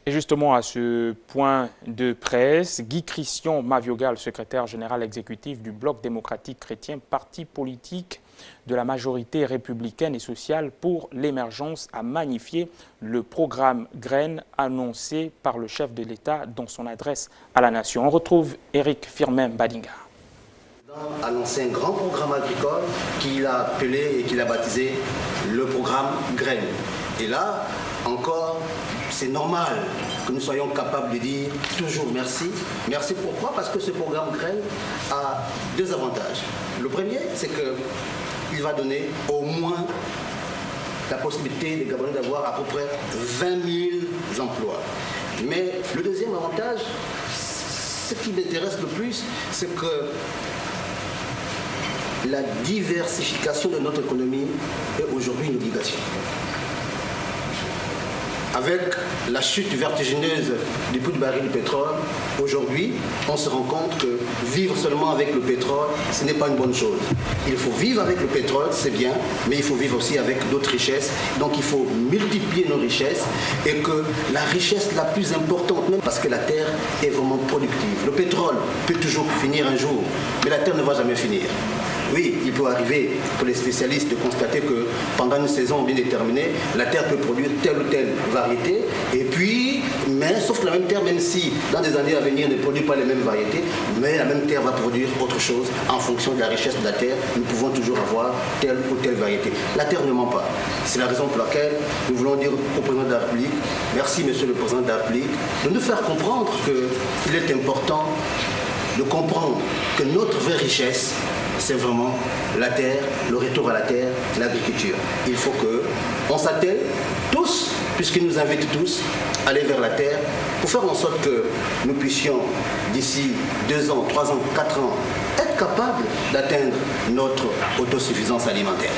Et justement, à ce point de presse, Guy-Christian Maviogal, secrétaire général exécutif du Bloc démocratique chrétien, parti politique de la majorité républicaine et sociale pour l'émergence, a magnifié le programme Graines annoncé par le chef de l'État dans son adresse à la nation. On retrouve Éric Firmin Badinga. A annoncé un grand programme agricole qu'il a appelé et qu'il a baptisé le programme Graines. Et là, encore, c'est normal que nous soyons capables de dire toujours merci. Merci pourquoi? Parce que ce programme Graines a deux avantages. Le premier, c'est qu'il va donner au moins la possibilité des Gabonais d'avoir à peu près 20 000 emplois. Mais le deuxième avantage, ce qui m'intéresse le plus, c'est que la diversification de notre économie est aujourd'hui une obligation. Avec la chute vertigineuse du prix du baril de pétrole, aujourd'hui, on se rend compte que vivre seulement avec le pétrole, ce n'est pas une bonne chose. Il faut vivre avec le pétrole, c'est bien, mais il faut vivre aussi avec d'autres richesses. Donc il faut multiplier nos richesses et que la richesse la plus importante, même parce que la terre est vraiment productive. Le pétrole peut toujours finir un jour, mais la terre ne va jamais finir. Oui, il peut arriver pour les spécialistes de constater que pendant une saison bien déterminée, la terre peut produire telle ou telle variété. Et puis, mais sauf que la même terre, même si dans des années à venir ne produit pas les mêmes variétés, mais la même terre va produire autre chose en fonction de la richesse de la terre. Nous pouvons toujours avoir telle ou telle variété. La terre ne ment pas. C'est la raison pour laquelle nous voulons dire au président de la République, merci monsieur le président de la République, de nous faire comprendre qu'il est important de comprendre que notre vraie richesse, c'est vraiment la terre, le retour à la terre, l'agriculture. Il faut qu'on s'attelle tous, puisqu'ils nous invitent tous, à aller vers la terre pour faire en sorte que nous puissions, d'ici 2 ans, 3 ans, 4 ans, être capables d'atteindre notre autosuffisance alimentaire.